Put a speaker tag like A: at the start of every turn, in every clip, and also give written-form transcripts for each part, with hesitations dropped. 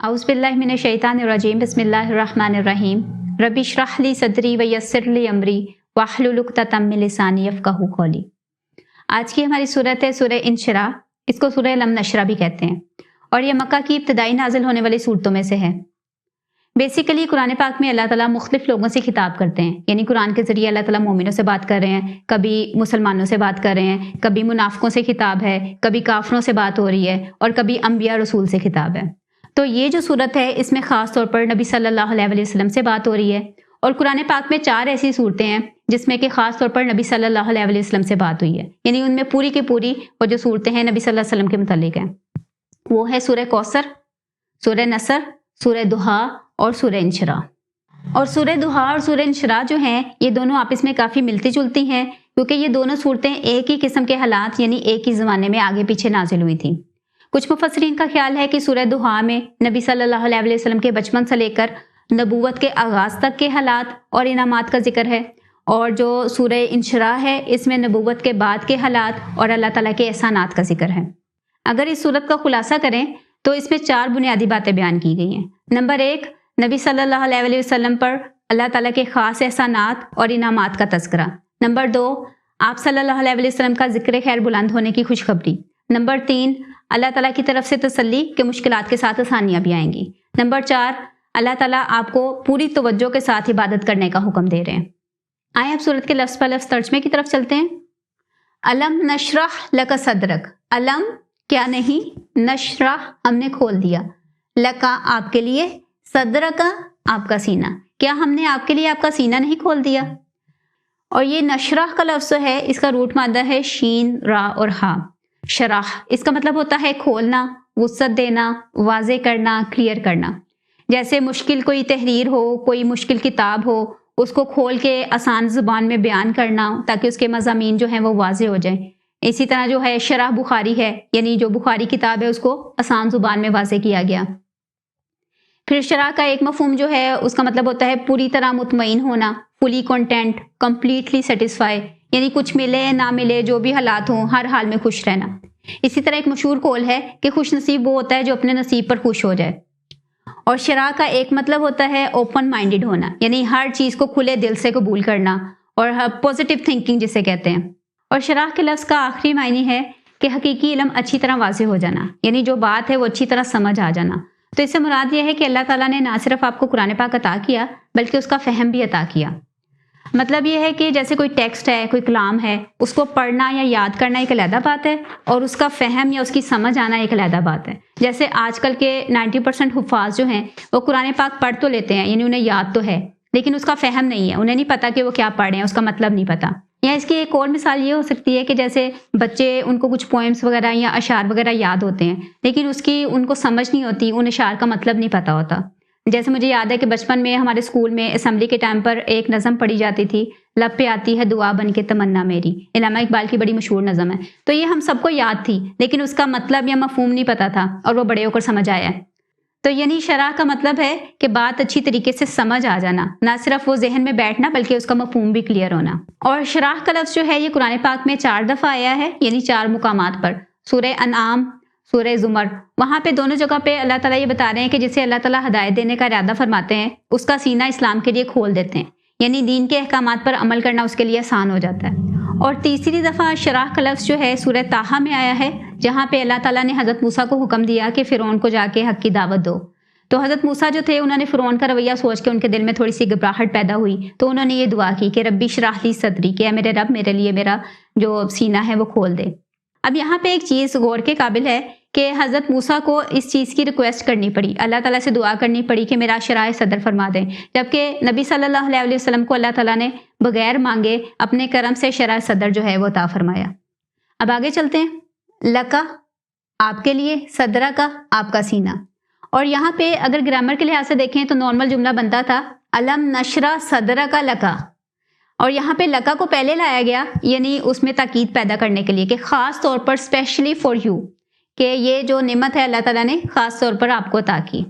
A: अऊज़ु बिल्लाहि मिनश शैतानिर रजीम बिस्मिल्लाहिर रहमानिर रहीम रब्बि इश्रह ली सदरी व यस्सिर ली अमरी वहलुल उक़दतम मिन लिसानी यफ़क़हू क़ौली। आज की हमारी सूरत है सूरह इंशिराह। इसको सूरह लम नशरा भी कहते हैं और ये मक्का की इब्तिदाई नाजिल होने वाली सूरतों में से है। बेसिकली कुरान पाक में अल्लाह ताला मुख्तलिफ लोगों से खिताब करते हैं, यानी कुरान के ज़रिए अल्लाह ताला मोमिनों से बात कर रहे हैं, कभी मुसलमानों से बात कर रहे हैं, कभी मुनाफिकों से खिताब है, कभी काफरों से बात हो रही है और कभी अम्बिया रसूल से खिताब है। तो ये जो सूरत है इसमें ख़ास तौर पर नबी सल्लल्लाहु अलैहि वसल्लम से बात हो रही है और कुरान पाक में 4 ऐसी सूरतें हैं जिसमें कि ख़ास तौर पर नबी सल्लल्लाहु अलैहि वसल्लम से बात हुई है, यानी उनमें पूरी की पूरी वो जो सूरतें हैं नबी सल्लल्लाहु अलैहि वसल्लम के मुतालिक हैं। वो है सूरह कौसर, सूरह नसर, सूरह दुहा और सूरह इंशिराह। और सूरह दुहा और सूरह इंशिराह जो हैं ये दोनों आपस में काफ़ी मिलती जुलती हैं क्योंकि ये दोनों सूरतें एक ही किस्म के हालात यानी एक ही ज़माने में आगे पीछे नाजिल हुई थी। कुछ मुफस्सिरीन का ख्याल है कि सूरह दुहा में नबी सल्लल्लाहु अलैहि वसल्लम के बचपन से लेकर नबूवत के आगाज़ तक के हालात और इनामात का जिक्र है, और जो सूरह इंशिराह है इसमें नबूवत के बाद के हालात और अल्लाह ताला के एहसानात का जिक्र है। अगर इस सूरत का खुलासा करें तो इसमें 4 बुनियादी बातें बयान की गई हैं। नंबर 1, नबी सल्लल्लाहु अलैहि वसल्लम पर अल्लाह ताला के ख़ास एहसानात और इनामात का तज़किरा। नंबर 2, आप सल्लल्लाहु अलैहि वसल्लम का ज़िक्र खैर बुलंद होने की खुशखबरी। नंबर 3, अल्लाह ताला की तरफ से तसल्ली कि मुश्किलात के साथ आसानियाँ भी आएंगी। नंबर 4, अल्लाह ताला आपको पूरी तवज्जो के साथ इबादत करने का हुक्म दे रहे हैं। आए अब सूरत के लफ्ज़ पर लफ्ज़ तर्जमे की तरफ चलते हैं। अलम नशरह लका सदरक, अलम क्या नहीं, नशरह हमने खोल दिया, लका आपके लिए, सदरका आपका सीना, क्या हमने आपके लिए आपका सीना नहीं खोल दिया। और ये नशरह का लफ्ज़ है इसका रूट मादा है शीन रा और हा। शराह इसका मतलब होता है खोलना, वुसअत देना, वाज़े करना, क्लियर करना। जैसे मुश्किल कोई तहरीर हो, कोई मुश्किल किताब हो, उसको खोल के आसान ज़ुबान में बयान करना ताकि उसके मज़ामीन जो हैं वो वाज़े हो जाएं। इसी तरह जो है शरह बुखारी है, यानी जो बुखारी किताब है उसको आसान ज़ुबान में वाज़े किया गया। फिर शरह का एक मफ़हूम जो है उसका मतलब होता है पूरी तरह मुतमईन होना, फुली कंटेंट, कंप्लीटली सेटिस्फाई, यानी कुछ मिले ना मिले जो भी हालात हों हर हाल में खुश रहना। इसी तरह एक मशहूर कौल है कि खुश नसीब वो होता है जो अपने नसीब पर खुश हो जाए। और शरह का एक मतलब होता है ओपन माइंडेड होना, यानी हर चीज़ को खुले दिल से कबूल करना और पॉजिटिव थिंकिंग जिसे कहते हैं। और शरह के लफ्ज़ का आखिरी मायने है कि हकीकी इल्म अच्छी तरह वाज़े हो जाना, यानी जो बात है वो अच्छी तरह समझ आ जाना। तो इससे मुराद यह है कि अल्लाह ताला ने ना सिर्फ आपको कुरान पाक अता किया बल्कि उसका फ़हम भी अता किया। मतलब ये है कि जैसे कोई टेक्स्ट है, कोई कलाम है, उसको पढ़ना या याद करना एक अलग बात है और उसका फ़हम या उसकी समझ आना एक अलग बात है। जैसे आजकल के 90% हुफ़ाज़ जो हैं वो कुरान पाक पढ़ तो लेते हैं, यानी उन्हें याद तो है लेकिन उसका फ़हम नहीं है, उन्हें नहीं पता कि वो क्या पढ़ रहे हैं, उसका मतलब नहीं पता। या इसकी एक और मिसाल ये हो सकती है कि जैसे बच्चे उनको कुछ पोएम्स वगैरह या अशार वगैरह याद होते हैं लेकिन उसकी उनको समझ नहीं होती, उन अशार का मतलब नहीं पता होता। जैसे मुझे याद है कि बचपन में हमारे स्कूल में असेंबली के टाइम पर एक नज़म पढ़ी जाती थी, लब पे आती है दुआ बन के तमन्ना मेरी, इलामा इकबाल की बड़ी मशहूर नज़म है। तो ये हम सबको याद थी लेकिन उसका मतलब या मफहूम नहीं पता था और वो बड़े होकर समझ आया है। तो यानी शरह का मतलब है कि बात अच्छी तरीके से समझ आ जाना, ना सिर्फ वो जहन में बैठना बल्कि उसका मफहूम भी क्लियर होना। और शरह का लफ्ज़ जो है ये कुरान पाक में 4 दफ़ा आया है, यानी 4 मुकामात पर। सूरह अनआम, सूरह ज़ुमर, वहाँ पे दोनों जगह पे अल्लाह ताला ये बता रहे हैं कि जिसे अल्लाह ताला हिदायत देने का इरादा फरमाते हैं उसका सीना इस्लाम के लिए खोल देते हैं, यानी दीन के अहकामात पर अमल करना उसके लिए आसान हो जाता है। और तीसरी दफ़ा शरह का लफ्ज़ जो है सूरह ताहा में आया है, जहाँ पे अल्लाह ताला ने हज़रत मूसा को हुक्म दिया कि फ़िरौन को जाके हक़ की दावत दो। तो हज़रत मूसा जो थे उन्होंने फ़िरौन का रवैया सोच के उनके दिल में थोड़ी सी घबराहट पैदा हुई, तो उन्होंने ये दुआ की कि रब्बी इश्रह ली सदरी, कि मेरे रब मेरे लिए मेरा जो सीना है वो खोल दे। अब यहाँ पे एक चीज़ गौर के काबिल है कि हज़रत मूसा को इस चीज़ की रिक्वेस्ट करनी पड़ी, अल्लाह ताला से दुआ करनी पड़ी कि मेरा शराह सदर फरमा दें, जबकि नबी सल्लल्लाहु अलैहि वसल्लम को अल्लाह ताला ने बगैर मांगे अपने करम से शराह सदर जो है वो अता फरमाया। अब आगे चलते हैं। लका आपके लिए, सदरा का आपका सीना। और यहाँ पे अगर ग्रामर के लिहाज से देखें तो नॉर्मल जुमला बनता था अलम नशरा सदरा का लका, और यहाँ पे लका को पहले लाया गया यानी उसमें ताकीद पैदा करने के लिए कि ख़ास तौर पर स्पेशली फॉर यू, कि ये जो नेमत है अल्लाह ताला ने ख़ास तौर पर आपको अता की।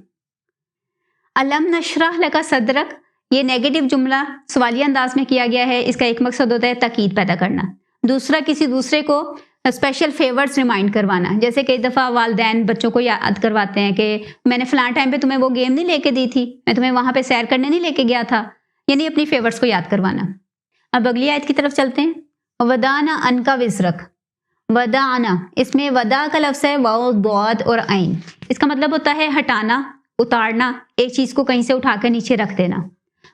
A: अलम नशरह लका सदरक, ये नेगेटिव जुमला सवालिया अंदाज में किया गया है। इसका एक मकसद होता है ताकीद पैदा करना, दूसरा किसी दूसरे को اسپیشل فیورز ریمائنڈ کروانا، جیسے کئی دفعہ والدین بچوں کو یاد کرواتے ہیں کہ میں نے فلاں ٹائم پہ تمہیں وہ گیم نہیں لے کے دی تھی، میں تمہیں وہاں پہ سیر کرنے نہیں لے کے گیا تھا، یعنی اپنی فیورز کو یاد کروانا۔ اب اگلی آیت کی طرف چلتے ہیں۔ ودانا ان کا وزرک، ودانا، اس میں ودا کا لفظ ہے واو ضاد اور عین، اس کا مطلب ہوتا ہے ہٹانا، اتارنا، ایک چیز کو کہیں سے اٹھا کر نیچے رکھ دینا۔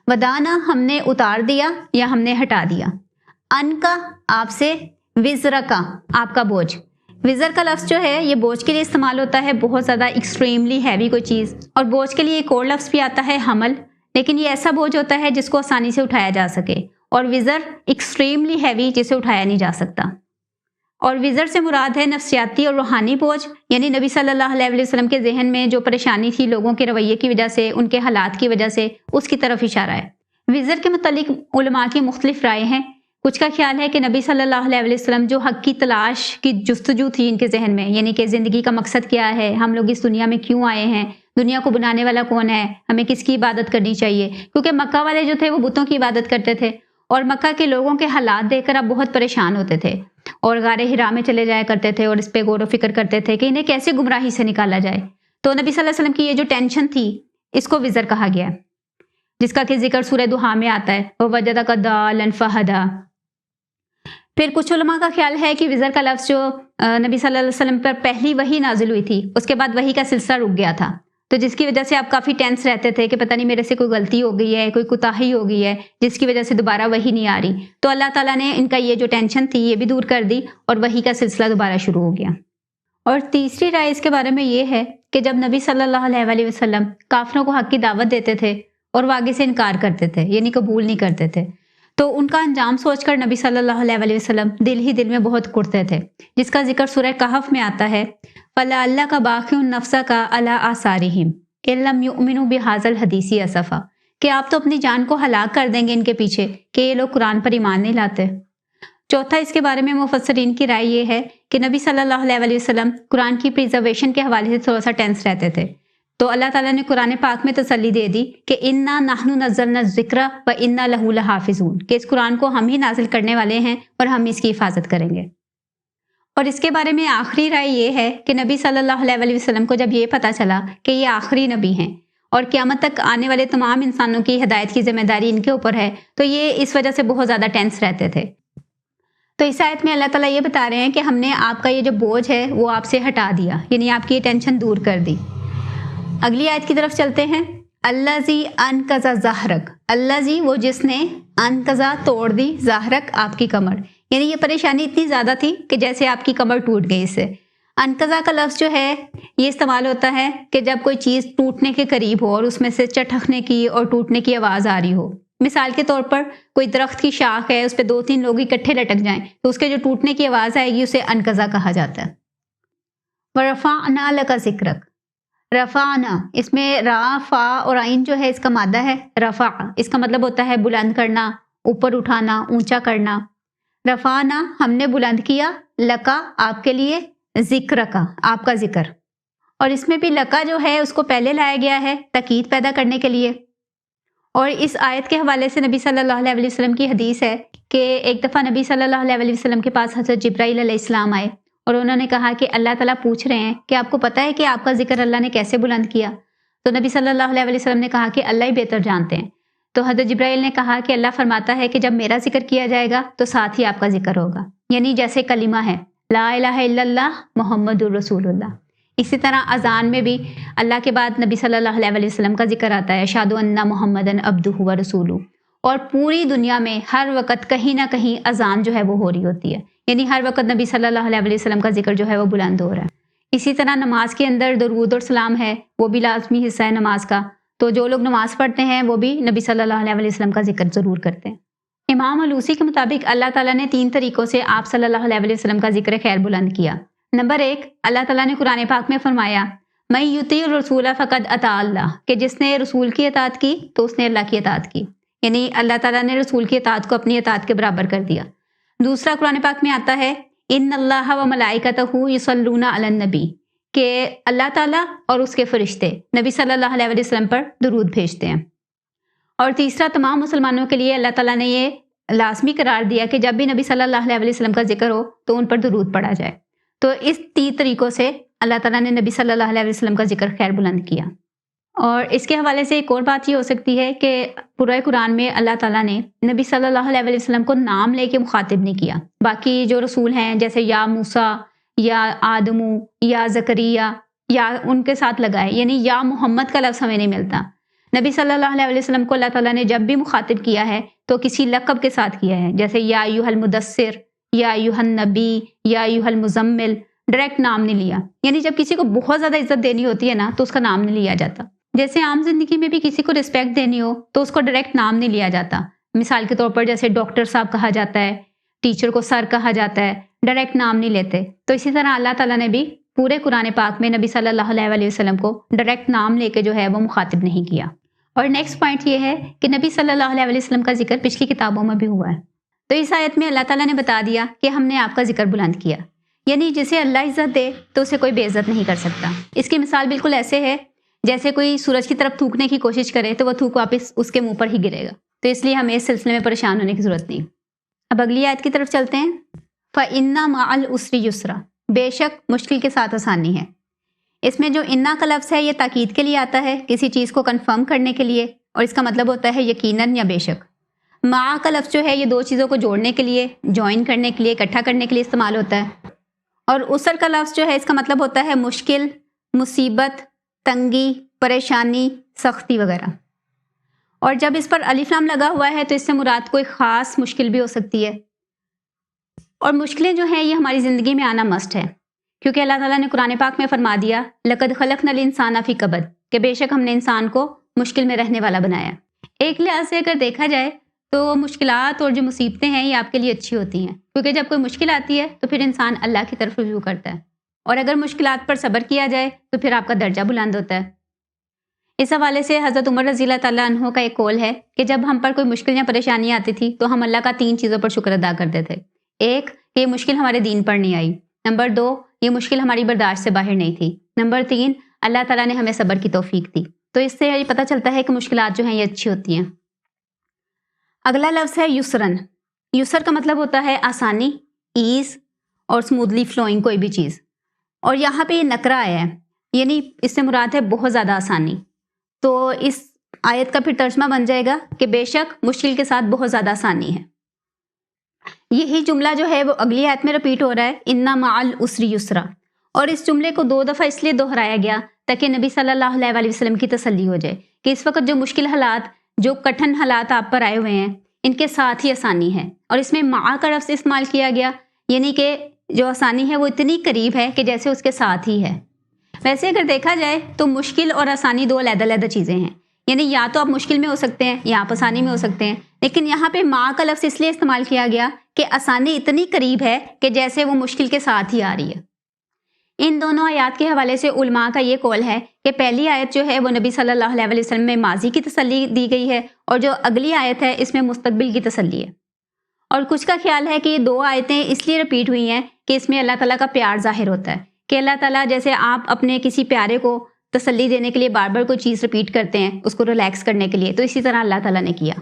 A: ودانا ہم نے اتار دیا یا ہم نے ہٹا دیا، ان کا آپ سے، وزر کا آپ کا بوجھ۔ وزر کا لفظ جو ہے یہ بوجھ کے لیے استعمال ہوتا ہے، بہت زیادہ ایکسٹریملی ہیوی کوئی چیز، اور بوجھ کے لیے ایک اور لفظ بھی آتا ہے حمل، لیکن یہ ایسا بوجھ ہوتا ہے جس کو آسانی سے اٹھایا جا سکے، اور وزر ایکسٹریملی ہیوی جسے اٹھایا نہیں جا سکتا۔ اور وزر سے مراد ہے نفسیاتی اور روحانی بوجھ، یعنی نبی صلی اللہ علیہ وسلم کے ذہن میں جو پریشانی تھی لوگوں کے رویے کی وجہ سے، ان کے حالات کی وجہ سے، اس کی طرف اشارہ ہے۔ وزر کے متعلق علماء کی مختلف رائے ہیں، کچھ کا خیال ہے کہ نبی صلی اللہ علیہ وسلم جو حق کی تلاش کی جستجو تھی ان کے ذہن میں، یعنی کہ زندگی کا مقصد کیا ہے، ہم لوگ اس دنیا میں کیوں آئے ہیں، دنیا کو بنانے والا کون ہے، ہمیں کس کی عبادت کرنی چاہیے، کیونکہ مکہ والے جو تھے وہ بتوں کی عبادت کرتے تھے، اور مکہ کے لوگوں کے حالات دیکھ کر اب بہت پریشان ہوتے تھے اور غار حرا میں چلے جایا کرتے تھے اور اس پہ غور و فکر کرتے تھے کہ انہیں کیسے گمراہی سے نکالا جائے۔ تو نبی صلی اللہ علیہ وسلم کی یہ جو ٹینشن تھی اس کو وزر کہا گیا ہے، جس کا کہ ذکر سورہ دہا میں آتا ہے، وَوَجَدَكَ ضَالًّا فَہَدَىٰ۔ پھر کچھ علماء کا خیال ہے کہ وزر کا لفظ جو نبی صلی اللہ علیہ وسلم پر پہلی وحی نازل ہوئی تھی اس کے بعد وحی کا سلسلہ رک گیا تھا، تو جس کی وجہ سے آپ کافی ٹینس رہتے تھے کہ پتہ نہیں میرے سے کوئی غلطی ہو گئی ہے، کوئی کوتاہی ہو گئی ہے جس کی وجہ سے دوبارہ وحی نہیں آ رہی، تو اللہ تعالیٰ نے ان کا یہ جو ٹینشن تھی یہ بھی دور کر دی اور وحی کا سلسلہ دوبارہ شروع ہو گیا۔ اور تیسری رائے اس کے بارے میں یہ ہے کہ جب نبی صلی اللہ علیہ وسلم کافروں کو حق کی دعوت دیتے تھے اور وہ آگے سے انکار کرتے تھے، یعنی قبول نہیں کرتے تھے، تو ان کا انجام سوچ کر نبی صلی اللہ علیہ وسلم دل ہی دل میں بہت کڑتے تھے، جس کا ذکر سورہ کہف میں آتا ہے، فَلَعَلَّكَ بَاخِعٌ نَفْسَكَ عَلَىٰ آثَارِهِمْ إِن لَّمْ يُؤْمِنُوا بِهَٰذَا الْحَدِيثِ أَسَفًا، کہ آپ تو اپنی جان کو ہلاک کر دیں گے ان کے پیچھے کہ یہ لوگ قرآن پر ایمان نہیں لاتے۔ چوتھا اس کے بارے میں مفسرین کی رائے یہ ہے کہ نبی صلی اللہ علیہ وسلم قرآن کی پریزرویشن کے حوالے سے تھوڑا سا ٹینس رہتے تھے، تو اللہ تعالیٰ نے قرآن پاک میں تسلی دے دی کہ اِنَّا نَحْنُ نَزَّلْنَا الذِّكْرَ وَإِنَّا لَهُ لَحَافِظُونَ، کہ اس قرآن کو ہم ہی نازل کرنے والے ہیں اور ہم اس کی حفاظت کریں گے۔ اور اس کے بارے میں آخری رائے یہ ہے کہ نبی صلی اللہ علیہ وسلم کو جب یہ پتہ چلا کہ یہ آخری نبی ہیں اور قیامت تک آنے والے تمام انسانوں کی ہدایت کی ذمہ داری ان کے اوپر ہے، تو یہ اس وجہ سے بہت زیادہ ٹینس رہتے تھے۔ تو اس آیت میں اللہ تعالیٰ یہ بتا رہے ہیں کہ ہم نے آپ کا یہ جو بوجھ ہے وہ آپ سے ہٹا دیا، یعنی آپ کی یہ ٹینشن دور کر دی۔ اگلی آیت کی طرف چلتے ہیں۔ الذی انقض ظہرک، الذی وہ جس نے انقض توڑ دی ظہرک آپ کی کمر، یعنی یہ پریشانی اتنی زیادہ تھی کہ جیسے آپ کی کمر ٹوٹ گئی اس سے۔ انقضا کا لفظ جو ہے یہ استعمال ہوتا ہے کہ جب کوئی چیز ٹوٹنے کے قریب ہو اور اس میں سے چٹکنے کی اور ٹوٹنے کی آواز آ رہی ہو۔ مثال کے طور پر کوئی درخت کی شاخ ہے، اس پہ 2-3 لوگ اکٹھے لٹک جائیں تو اس کے جو ٹوٹنے کی آواز آئے گی اسے انقضا کہا جاتا ہے۔ وَرَفَعْنَا لَكَ ذِكْرَكَ، رفعنا، اس میں را، فا اور عین جو ہے اس کا مادہ ہے رفع، اس کا مطلب ہوتا ہے بلند کرنا، اوپر اٹھانا، اونچا کرنا۔ رفعنا ہم نے بلند کیا، لکا آپ کے لیے، ذکر کا آپ کا ذکر، اور اس میں بھی لکا جو ہے اس کو پہلے لایا گیا ہے تاکید پیدا کرنے کے لیے۔ اور اس آیت کے حوالے سے نبی صلی اللہ علیہ وسلم کی حدیث ہے کہ ایک دفعہ نبی صلی اللہ علیہ وسلم کے پاس حضرت جبرائیل علیہ السلام آئے اور انہوں نے کہا کہ اللہ تعالیٰ پوچھ رہے ہیں کہ آپ کو پتہ ہے کہ آپ کا ذکر اللہ نے کیسے بلند کیا؟ تو نبی صلی اللہ علیہ وسلم نے کہا کہ اللہ ہی بہتر جانتے ہیں۔ تو حضرت جبرائیل نے کہا کہ اللہ فرماتا ہے کہ جب میرا ذکر کیا جائے گا تو ساتھ ہی آپ کا ذکر ہوگا، یعنی جیسے کلمہ ہے لا الہ الا اللہ محمد الرسول اللہ۔ اسی طرح اذان میں بھی اللہ کے بعد نبی صلی اللہ علیہ وسلم کا ذکر آتا ہے، اشہد ان محمدً عبدہ ورسولہ۔ اور پوری دنیا میں ہر وقت کہیں نہ کہیں اذان جو ہے وہ ہو رہی ہوتی ہے، یعنی ہر وقت نبی صلی اللہ علیہ وسلم کا ذکر جو ہے وہ بلند ہو رہا ہے۔ اسی طرح نماز کے اندر درود اور سلام ہے، وہ بھی لازمی حصہ ہے نماز کا، تو جو لوگ نماز پڑھتے ہیں وہ بھی نبی صلی اللہ علیہ وسلم کا ذکر ضرور کرتے ہیں۔ امام الوسی کے مطابق اللہ تعالیٰ نے 3 طریقوں سے آپ صلی اللہ علیہ وسلم کا ذکر خیر بلند کیا۔ نمبر 1، اللہ تعالیٰ نے قرآن پاک میں فرمایا مَن یُطِیعِ الرَّسُولَ فَقَدْ اَطَاعَ اللَّهَ، کہ جس نے رسول کی اطاعت کی تو اس نے اللہ کی اطاعت کی، یعنی اللہ تعالیٰ نے رسول کی اطاعت کو اپنی اطاعت کے برابر کر دیا۔ دوسرا قرآن پاک میں آتا ہے ان اللہ و ملائکتہ یصلون علی النبی، کہ اللہ تعالیٰ اور اس کے فرشتے نبی صلی اللہ علیہ وسلم پر درود بھیجتے ہیں۔ اور تیسرا، تمام مسلمانوں کے لیے اللہ تعالیٰ نے یہ लाजमी करार दिया कि जब भी नबी सल्लल्लाहु अलैहि वसल्लम का जिक्र हो तो उन पर दुरूद पढ़ा जाए। तो इस 3 तरीक़ों से अल्लाह ताला ने नबी सल्लल्लाहु अलैहि वसल्लम का जिक्र खैर बुलंद किया। और इसके हवाले से एक और बात ये हो सकती है कि पूरे कुरान में अल्लाह ताला ने नबी सल्लल्लाहु अलैहि वसल्लम को नाम लेके मुखातिब नहीं किया। बाकी जो रसूल हैं जैसे या मूसा या आदमू या ज़करिया या उनके साथ लगाए, यानी या मोहम्मद का लफ्ज़ हमें नहीं मिलता। नबी सल्लल्लाहु अलैहि वसल्लम को अल्लाह ताला ने जब भी मुखातिब किया है तो किसी लक़ब के साथ किया है, जैसे या अय्युहल मुदस्सिर, या अय्युहन नबी, या अय्युहल मुज़म्मिल, डायरेक्ट नाम नहीं लिया। यानी जब किसी को बहुत ज़्यादा इज्जत देनी होती है ना तो उसका नाम नहीं लिया जाता। जैसे आम जिंदगी में भी किसी को रिस्पेक्ट देनी हो तो उसको डायरेक्ट नाम नहीं लिया जाता। मिसाल के तौर पर जैसे डॉक्टर साहब कहा जाता है, टीचर को सर कहा जाता है, डायरेक्ट नाम नहीं लेते। तो इसी तरह अल्लाह ताला ने भी पूरे कुरान पाक में नबी सल्लल्लाहु अलैहि वसल्लम को डायरेक्ट नाम लेके जो है वो मुखातिब नहीं किया। और नेक्स्ट पॉइंट ये है कि नबी सल्लल्लाहु अलैहि वसल्लम का जिक्र पिछली किताबों में भी हुआ है। तो इस आयत में अल्लाह ताला ने बता दिया कि हमने आपका जिक्र बुलंद किया, यानी जिसे अल्लाह इज्जत दे तो उसे कोई बेइज्जत नहीं कर सकता। इसकी मिसाल बिल्कुल ऐसे है जैसे कोई सूरज की तरफ थूकने की कोशिश करे तो वह थूक वापस उसके मुंह पर ही गिरेगा। तो इसलिए हमें इस सिलसिले में परेशान होने की ज़रूरत नहीं। अब अगली आयत की तरफ चलते हैं। फ़इन्ना मअल उसरी युसरा, बेशक मुश्किल के साथ आसानी है। इसमें जो इन्ना का लफ्ज़ है ये ताकीद के लिए आता है, किसी चीज़ को कन्फर्म करने के लिए, और इसका मतलब होता है यकीनन या बेशक। मा का लफ्ज़ जो है ये 2 चीज़ों को जोड़ने के लिए, ज्वाइन करने के लिए, इकट्ठा करने के लिए इस्तेमाल होता है। और उसर का लफ्ज़ जो है इसका मतलब होता है मुश्किल, मुसीबत, तंगी, परेशानी, सख्ती वगैरह। और जब इस पर अलिफ लाम लगा हुआ है तो इससे मुराद कोई ख़ास मुश्किल भी हो सकती है। और मुश्किलें जो हैं ये हमारी ज़िंदगी में आना मस्ट है, क्योंकि अल्लाह ताला ने कुरान पाक में फरमा दिया लक़द ख़लक़नल इंसाना फ़ी कबद, कि बेशक हमने इंसान को मुश्किल में रहने वाला बनाया। एक लिहाज से अगर देखा जाए तो मुश्किलात और जो मुसीबतें हैं ये आपके लिए अच्छी होती हैं, क्योंकि जब कोई मुश्किल आती है तो फिर इंसान अल्लाह की तरफ रुजू करता है, और अगर मुश्किलात पर सब्र किया जाए तो फिर आपका दर्जा बुलंद होता है। इस हवाले से हज़रत उमर रज़ियल्लाहु ताला अन्हु का एक कौल है कि जब हम पर कोई मुश्किल या परेशानी आती थी तो हम अल्लाह का 3 चीज़ों पर शुक्र अदा करते थे। 1, ये मुश्किल हमारे दीन पर नहीं आई। नंबर 2, ये मुश्किल हमारी बर्दाश्त से बाहर नहीं थी। नंबर 3, अल्लाह ताला ने हमें सब्र की तौफीक दी। तो इससे ये पता चलता है कि मुश्किलात जो हैं ये अच्छी होती हैं। अगला लफ्ज़ है युसरन। युसर का मतलब होता है आसानी, ईज़ और स्मूथली फ्लोइंग कोई भी चीज़। और यहाँ पे ये नकरा आया है, यानी इससे मुराद है बहुत ज़्यादा आसानी। तो इस आयत का फिर तर्जमा बन जाएगा कि बेशक मुश्किल के साथ बहुत ज़्यादा आसानी है। यही जुमला जो है वो अगली आयत में रिपीट हो रहा है, इन्ना मअल उसरी युसरा। और इस जुमले को 2 दफ़ा इसलिए दोहराया गया ताकि नबी सल्लल्लाहु अलैहि वसल्लम की तसल्ली हो जाए कि इस वक्त जो मुश्किल हालात, जो कठिन हालात आप पर आए हुए हैं, इनके साथ ही आसानी है। और इसमें मा का लफ्ज़ इस्तेमाल किया गया, यानी कि जो आसानी है वो इतनी करीब है कि जैसे उसके साथ ही है। वैसे अगर देखा जाए तो मुश्किल और आसानी 2 अलग-अलग चीज़ें हैं, यानी या तो आप मुश्किल में हो सकते हैं या आप आसानी में हो सकते हैं। लेकिन यहाँ पे माँ का लफ्ज़ इसलिए इस्तेमाल किया गया कि आसानी इतनी करीब है कि जैसे वो मुश्किल के साथ ही आ रही है। इन दोनों आयत के हवाले से उलमा का ये कौल है कि पहली आयत जो है वो नबी सल्लल्लाहु अलैहि वसल्लम में माजी की तसल्ली दी गई है, और जो अगली आयत है इसमें मुस्तकबिल की तसल्ली है। और कुछ का ख्याल है कि ये 2 आयतें इसलिए रिपीट हुई हैं कि इसमें अल्लाह ताला का प्यार ज़ाहिर होता है, कि अल्लाह ताला जैसे आप अपने किसी प्यारे को तसल्ली देने के लिए बार बार कोई चीज़ रिपीट करते हैं उसको रिलैक्स करने के लिए, तो इसी तरह अल्लाह ताला ने किया।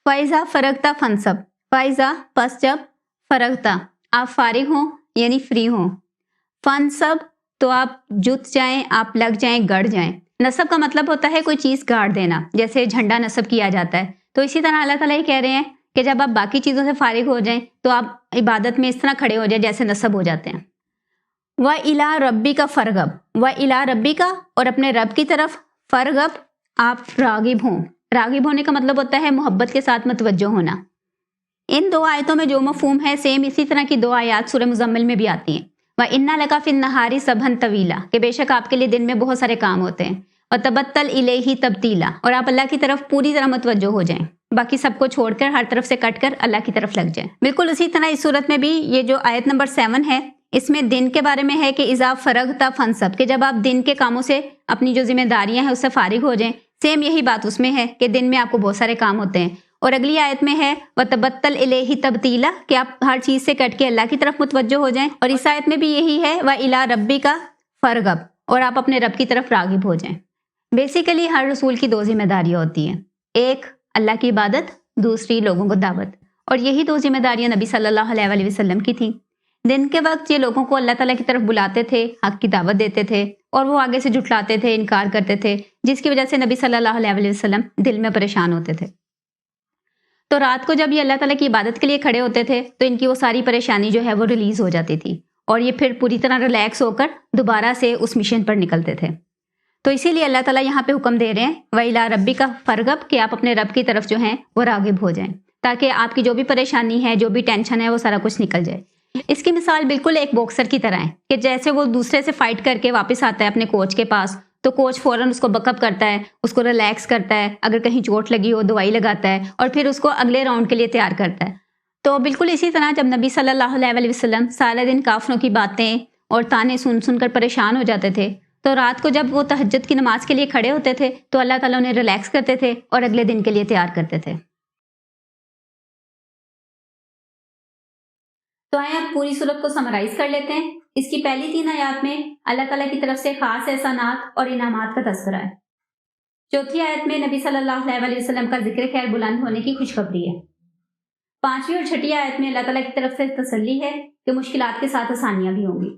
A: फ़ाइज़ा फ़रगता फनसब, फ़ाइज़ा पस जब, फ़रगता आप फारिग हों यानी फ्री हों, फनसब तो आप जुत जाएं, आप लग जाएं, गड़ जाएं। नसब का मतलब होता है कोई चीज़ गाड़ देना, जैसे झंडा नसब किया जाता है। तो इसी तरह अल्लाह ताला ये कह रहे हैं कि जब आप बाकी चीज़ों से फारिग हो जाएं तो आप इबादत में इस तरह खड़े हो जाए जैसे नसब हो जाते हैं। व इला रब्बी का फ़रगब, व इला रब्बी का और अपने रब की तरफ, फ़रगब आप रागिब हों। रागिब होने का मतलब होता है मोहब्बत के साथ मतवज्जो होना। इन 2 आयतों में जो मफ़हूम है सेम इसी तरह की 2 आयत सूरह मुज़म्मिल में भी आती हैं। व इन्ना लका फिन नहारी सबहन तवीला, कि बेशक आपके लिए दिन में बहुत सारे काम होते हैं। और तबत्तल इलैही तब्तीला, और आप अल्लाह की तरफ पूरी तरह मतवज्जो हो जाएं, बाकी सबको छोड़कर हर तरफ से कटकर अल्लाह की तरफ लग जाएं। बिल्कुल उसी तरह इस सूरत में भी ये जो आयत नंबर 7 है इसमें दिन के बारे में है कि इज़ा फ़रगता फनसब, कि जब आप दिन के कामों से अपनी जो जिम्मेदारियां हैं उससे फारिग हो जाएं। सेम यही बात उसमें है कि दिन में आपको बहुत सारे काम होते हैं। और अगली आयत में है व तबत्तल इलैही तब्तीला, कि आप हर चीज़ से कट के अल्लाह की तरफ मुतवज्जो हो जाएं। और इस आयत में भी यही है व इला रब्बी का फ़रगब, और आप अपने रब की तरफ रागिब हो जाएं। बेसिकली हर रसूल की 2 जिम्मेदारियाँ होती हैं, एक अल्लाह की इबादत, दूसरी लोगों को दावत। اور یہی دو ذمہ داریاں نبی صلی اللہ علیہ وسلم کی تھیں۔ دن کے وقت یہ لوگوں کو اللہ تعالیٰ کی طرف بلاتے تھے، حق کی دعوت دیتے تھے، اور وہ آگے سے جھٹلاتے تھے، انکار کرتے تھے، جس کی وجہ سے نبی صلی اللہ علیہ وسلم دل میں پریشان ہوتے تھے۔ تو رات کو جب یہ اللہ تعالیٰ کی عبادت کے لیے کھڑے ہوتے تھے تو ان کی وہ ساری پریشانی جو ہے وہ ریلیز ہو جاتی تھی، اور یہ پھر پوری طرح ریلیکس ہو کر دوبارہ سے اس مشن پر نکلتے تھے۔ تو اسی لیے اللہ تعالیٰ یہاں پہ حکم دے رہے ہیں وَإِلَىٰ رَبِّكَ فَارْغَب، کہ آپ اپنے رب کی طرف جو ہیں وہ راغب ہو جائیں، تاکہ آپ کی جو بھی پریشانی ہے، جو بھی ٹینشن ہے، وہ سارا کچھ نکل جائے۔ اس کی مثال بالکل ایک باکسر کی طرح ہے کہ جیسے وہ دوسرے سے فائٹ کر کے واپس آتا ہے اپنے کوچ کے پاس، تو کوچ فوراً اس کو بک اپ کرتا ہے، اس کو ریلیکس کرتا ہے، اگر کہیں چوٹ لگی ہو دوائی لگاتا ہے، اور پھر اس کو اگلے راؤنڈ کے لیے تیار کرتا ہے۔ تو بالکل اسی طرح جب نبی صلی اللہ علیہ وسلم سارے دن کافروں کی باتیں اور تانے سن سن کر پریشان ہو جاتے تھے، تو رات کو جب وہ تہجد کی نماز کے لیے کھڑے ہوتے تھے تو اللہ تعالیٰ انہیں ریلیکس کرتے تھے اور اگلے دن کے لیے تیار کرتے تھے۔ تو آئیں آپ پوری صورت کو سمرائز کر لیتے ہیں۔ اس کی پہلی 3 آیات میں اللہ تعالیٰ کی طرف سے خاص احسانات اور انعامات کا تذکرہ ہے۔ چوتھی آیت میں نبی صلی اللہ علیہ وسلم کا ذکر خیر بلند ہونے کی خوشخبری ہے۔ 5ویں اور 6ٹھی آیت میں اللہ تعالیٰ کی طرف سے تسلی ہے کہ مشکلات کے ساتھ آسانیاں بھی ہوں گی۔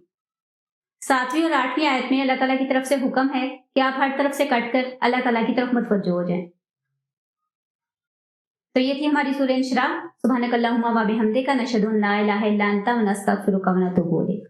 A: 7ویں اور 8ویں آیت میں اللہ تعالیٰ کی طرف سے حکم ہے کہ آپ ہر طرف سے کٹ کر اللہ تعالیٰ کی طرف متوجہ ہو جائیں۔ تو یہ تھی ہماری سورہ انشراح۔ سبحانک اللہم و بحمدک، نشہد ان لا الہ الا انت، ونستغفرک ونتوب الیک۔